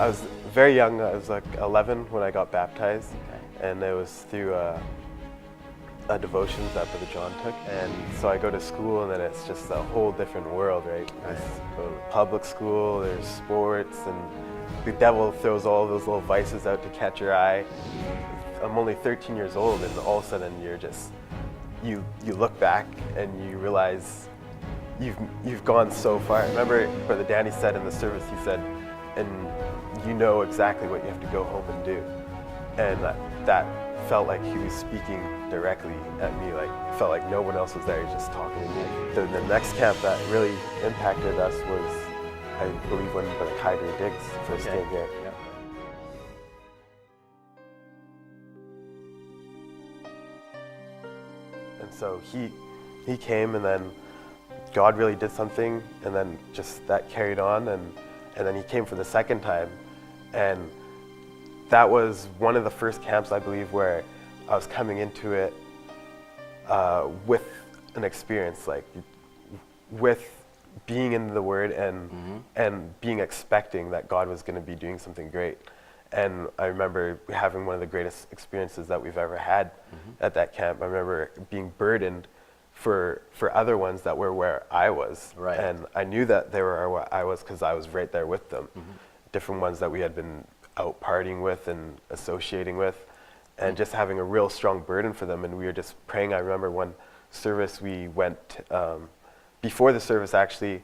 I was very young. I was like 11 when I got baptized, Okay. and it was through a devotions that Brother John took. And so I go to school, and then it's just a whole different world, right? Go to public school, there's sports, and the devil throws all those little vices out to catch your eye. I'm only 13 years old, and all of a sudden you're just, you look back and you realize you've gone so far. I remember Brother Danny said in the service, he said, and you know exactly what you have to go home and do. And that felt like he was speaking directly at me, like felt like no one else was there, he was just talking to me. The next camp that really impacted us was, I believe, when Brother Kyder Diggs first came here. Yep. And so he came, and then God really did something, and then just that carried on, and then he came for the second time. And that was one of the first camps, I believe, where I was coming into it with an experience, like with being in the Word and being expecting that God was going to be doing something great. And I remember having one of the greatest experiences that we've ever had at that camp. I remember being burdened for other ones that were where I was. Right. And I knew that they were where I was because I was right there with them. Different ones that we had been out partying with and associating with, and just having a real strong burden for them. And we were just praying. I remember one service we went, before the service actually,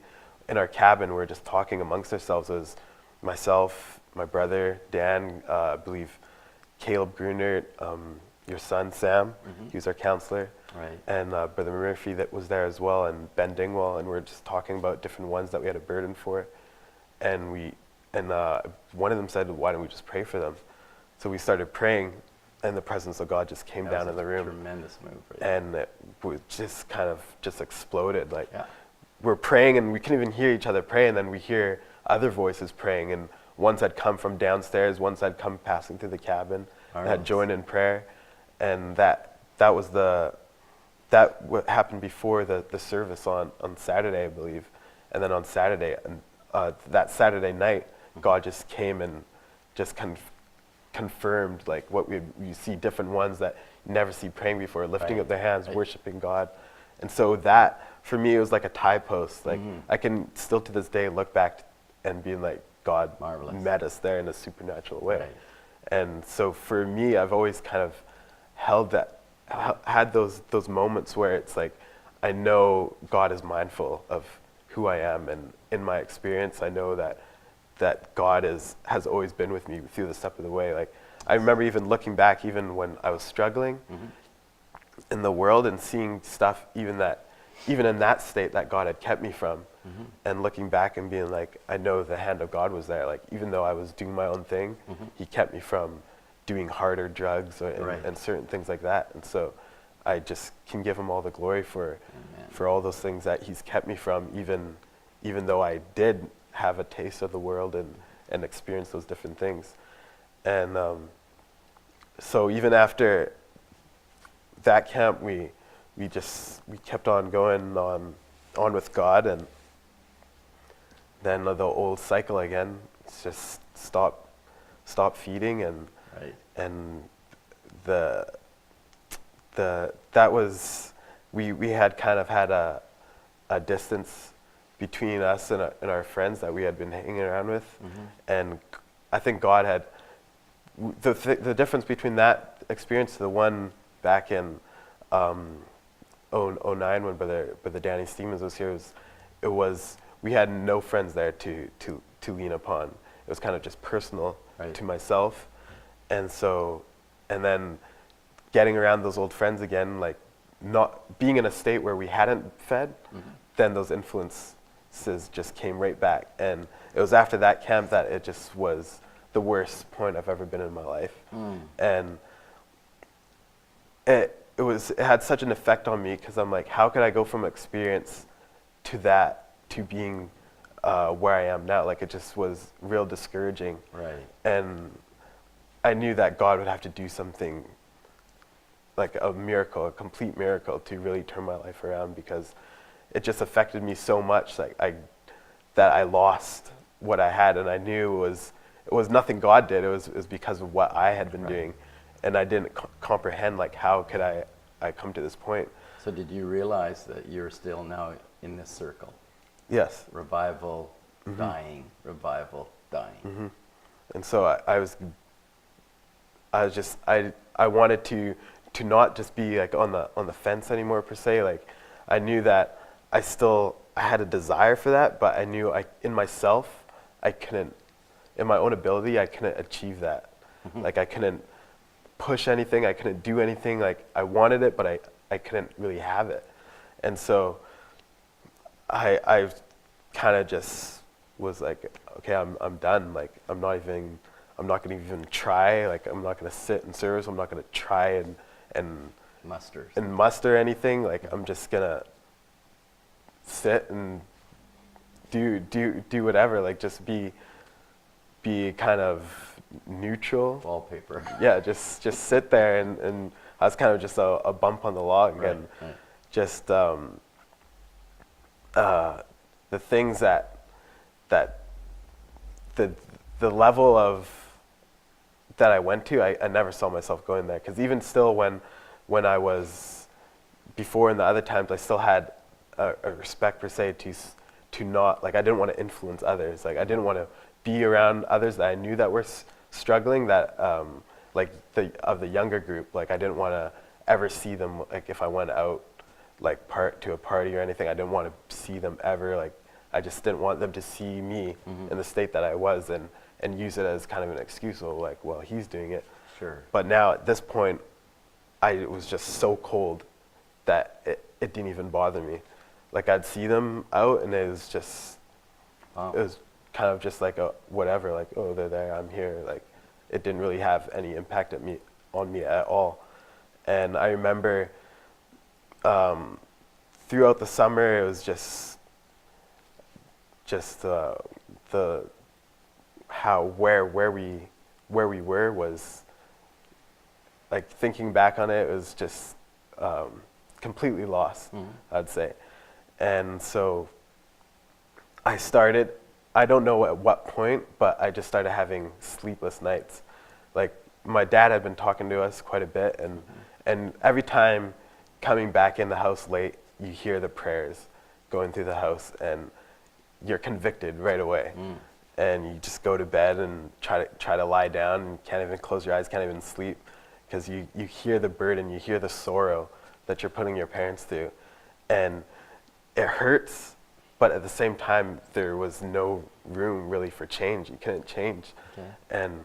in our cabin, we were just talking amongst ourselves. It was myself, my brother, Dan, I believe Caleb Grunert, your son, Sam, he was our counselor. Right. And Brother Murphy that was there as well, and Ben Dingwall, and we were just talking about different ones that we had a burden for. And one of them said, why don't we just pray for them? So we started praying, and the presence of God just came down in the room. Tremendous move. Right? And it just kind of just exploded. Like, Yeah. we're praying, and we couldn't even hear each other pray, and then we hear other voices praying, and ones had come from downstairs, ones had come passing through the cabin, and had joined in prayer. And that was what happened before the service on Saturday, I believe. And then on Saturday, that Saturday night, God just came and just confirmed like what we see, different ones that you never see praying before, lifting up their hands, worshiping God. And so that, for me, it was like a tie post. Like, I can still to this day look back and be like, God Marvelous. met us there in a supernatural way. Right. And so for me, I've always kind of had those moments where it's like, I know God is mindful of who I am, and in my experience, I know that God has always been with me through the step of the way. Like, I remember even looking back, even when I was struggling in the world, and seeing stuff even in that state that God had kept me from, and looking back and being like, I know the hand of God was there. Like, even though I was doing my own thing, he kept me from doing harder drugs and certain things like that. And so I just can give him all the glory for all those things that he's kept me from, even though I did have a taste of the world and experience those different things. And so even after that camp, we kept on going on with God, and then the old cycle again. It's just stop feeding, and that was, we had kind of had a distance between us and our friends that we had been hanging around with. And I think God had, the difference between that experience to the one back in 09 when Brother Danny Stevens was here, it was we had no friends there to lean upon. It was kind of just personal to myself. And so, and then getting around those old friends again, like not being in a state where we hadn't fed, then those influences just came right back. And it was after that camp that it just was the worst point I've ever been in my life. And it had such an effect on me, because I'm like, how could I go from experience to that, to being where I am now? Like, it just was real discouraging. Right. And I knew that God would have to do something, like a miracle, a complete miracle, to really turn my life around, because it just affected me so much, like that I lost what I had, and I knew it it was nothing God did. It was because of what I had been doing, and I didn't comprehend like how could I come to this point. So did you realize that you're still now in this circle? Yes. Revival, dying, revival, dying. And so I wanted to not just be like on the fence anymore per se. Like I knew that I had a desire for that, but I knew in myself I couldn't, in my own ability I couldn't achieve that. Like I couldn't push anything, I couldn't do anything. Like I wanted it, but I couldn't really have it. And so I kind of just was like, okay, I'm done. Like I'm not gonna even try. Like I'm not gonna sit in service. I'm not gonna try and muster anything. Like I'm just gonna sit and do whatever. Like just be kind of neutral. Wallpaper. Yeah, just sit there and I was kind of just a bump on the log. Right, And right. just the things that the level of that I went to, I never saw myself going there. Because even still, when I was before in the other times, I still had a respect per se to not, like I didn't want to influence others. Like I didn't want to be around others that I knew that were struggling. That like of the younger group, like I didn't want to ever see them. Like if I went out like to a party or anything, I didn't want to see them ever. Like I just didn't want them to see me in the state that I was and use it as kind of an excuse of like, well, he's doing it. Sure. But now at this point, I was just so cold that it didn't even bother me. Like I'd see them out and it was just, Wow. it was kind of just like a whatever, like, oh, they're there, I'm here. Like it didn't really have any impact on me at all. And I remember throughout the summer, it was just the how where we were was like thinking back on it, it was just completely lost, I'd say. And so I don't know at what point, but I just started having sleepless nights. Like my dad had been talking to us quite a bit, and every time coming back in the house late, you hear the prayers going through the house and you're convicted right away. And you just go to bed and try to lie down and can't even close your eyes, can't even sleep, because you hear the burden, you hear the sorrow that you're putting your parents through. And it hurts, but at the same time, there was no room really for change. You couldn't change. Okay. And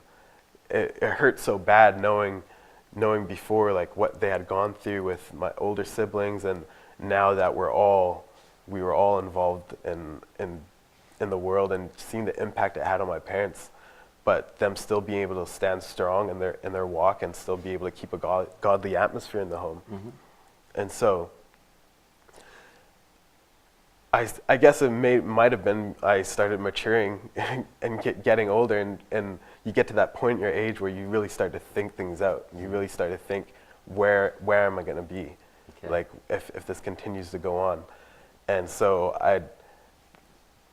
it hurt so bad knowing before like what they had gone through with my older siblings, and now that we were all involved in the world and seeing the impact it had on my parents, but them still being able to stand strong in their walk and still be able to keep a godly atmosphere in the home. And so I guess it might have been I started maturing and getting older, and you get to that point in your age where you really start to think things out. You really start to think, where am I going to be? Okay. Like if this continues to go on. And so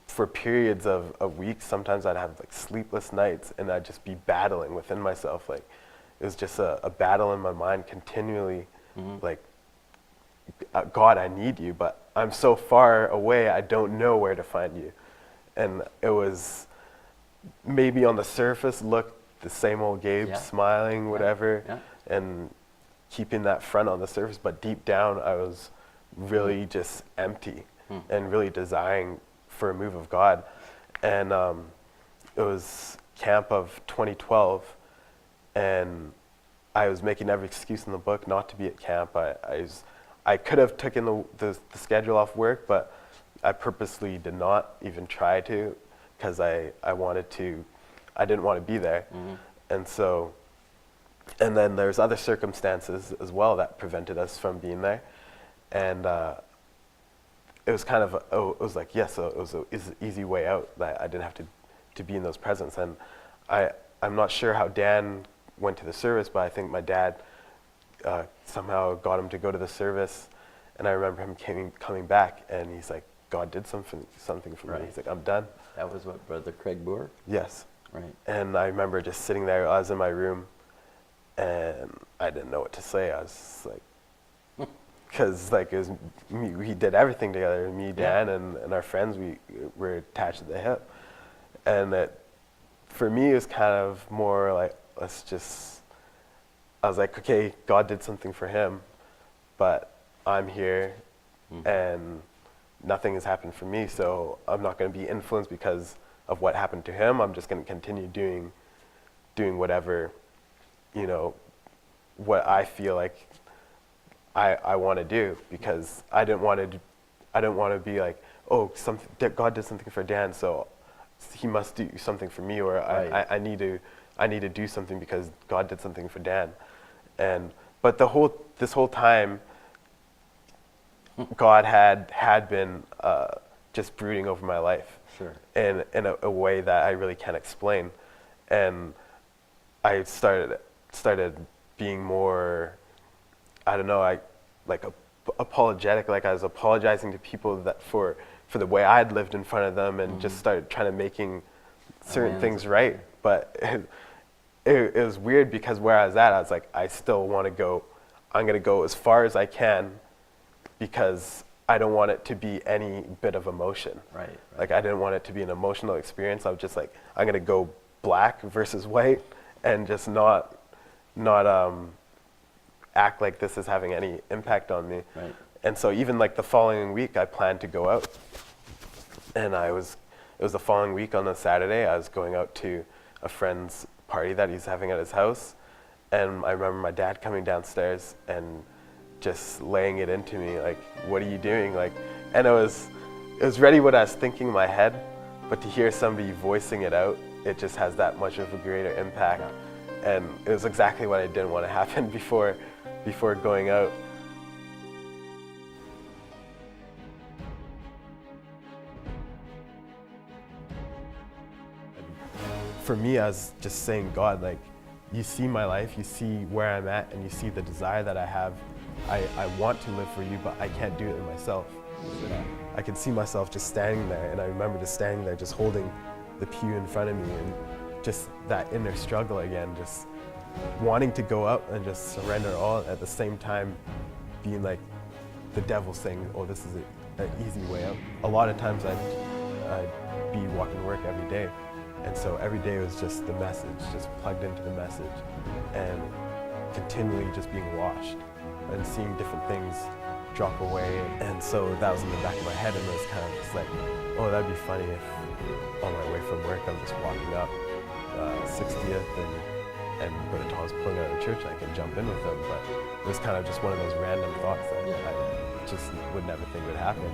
for periods of weeks, sometimes I'd have like sleepless nights, and I'd just be battling within myself. Like it was just a battle in my mind continually, like, God, I need you, but I'm so far away, I don't know where to find you. And it was maybe on the surface looked the same old Gabe, smiling, whatever, and keeping that front on the surface, but deep down I was really just empty and really desiring for a move of God. And it was camp of 2012, and I was making every excuse in the book not to be at camp. I could have taken the schedule off work, but I purposely did not even try to, because I didn't want to be there. And so, and then there's other circumstances as well that prevented us from being there. And it was kind of, it was like, yes, it was an easy way out, that I didn't have to be in those presents. And I'm not sure how Dan went to the service, but I think my dad somehow got him to go to the service. And I remember him coming back, and he's like, God did something for me. He's like, I'm done. That was what, Brother Craig Boer? Yes. Right. And I remember just sitting there. I was in my room, and I didn't know what to say. I was just like, because like it was me, we did everything together. Me, Dan, and our friends. We were attached at the hip, and for me it was kind of more like, let's just. I was like, okay, God did something for him, but I'm here, and nothing has happened for me. So I'm not going to be influenced because of what happened to him. I'm just going to continue doing whatever, what I feel like I want to do, because I didn't want to be like, oh, God did something for Dan, so he must do something for me, or Right. I need to do something because God did something for Dan. But this whole time, God had been just brooding over my life, Sure. in a way that I really can't explain, and I started being more, I don't know, apologetic. Like I was apologizing to people that for the way I'd lived in front of them, and just started trying to making certain things right. But it was weird, because where I was at, I was like, I still want to go. I'm going to go as far as I can, because I don't want it to be any bit of emotion. Right. Like I didn't want it to be an emotional experience. I was just like, I'm going to go black versus white, and just not act like this is having any impact on me. Right. And so even like the following week, I planned to go out, and it was the following week on a Saturday. I was going out to a friend's party that he's having at his house, and I remember my dad coming downstairs and just laying it into me, like, what are you doing? Like, and it was really what I was thinking in my head, but to hear somebody voicing it out, it just has that much of a greater impact. And it was exactly what I didn't want to happen before going out. For me, I was just saying, God, like, you see my life, you see where I'm at, and you see the desire that I have. I want to live for you, but I can't do it in myself. I can see myself just standing there, and I remember just standing there, just holding the pew in front of me, and just that inner struggle again, just wanting to go up and just surrender all, at the same time being like the devil saying, oh, this is an easy way out. A lot of times I'd be walking to work every day, and so every day was just the message, just plugged into the message, and continually just being washed and seeing different things drop away. And so that was in the back of my head, and it was kind of just like, oh, that'd be funny if on my way from work I'm just walking up 60th, and Brother Tom's pulling out of the church, I can jump in with him. But it was kind of just one of those random thoughts that I just would never think would happen.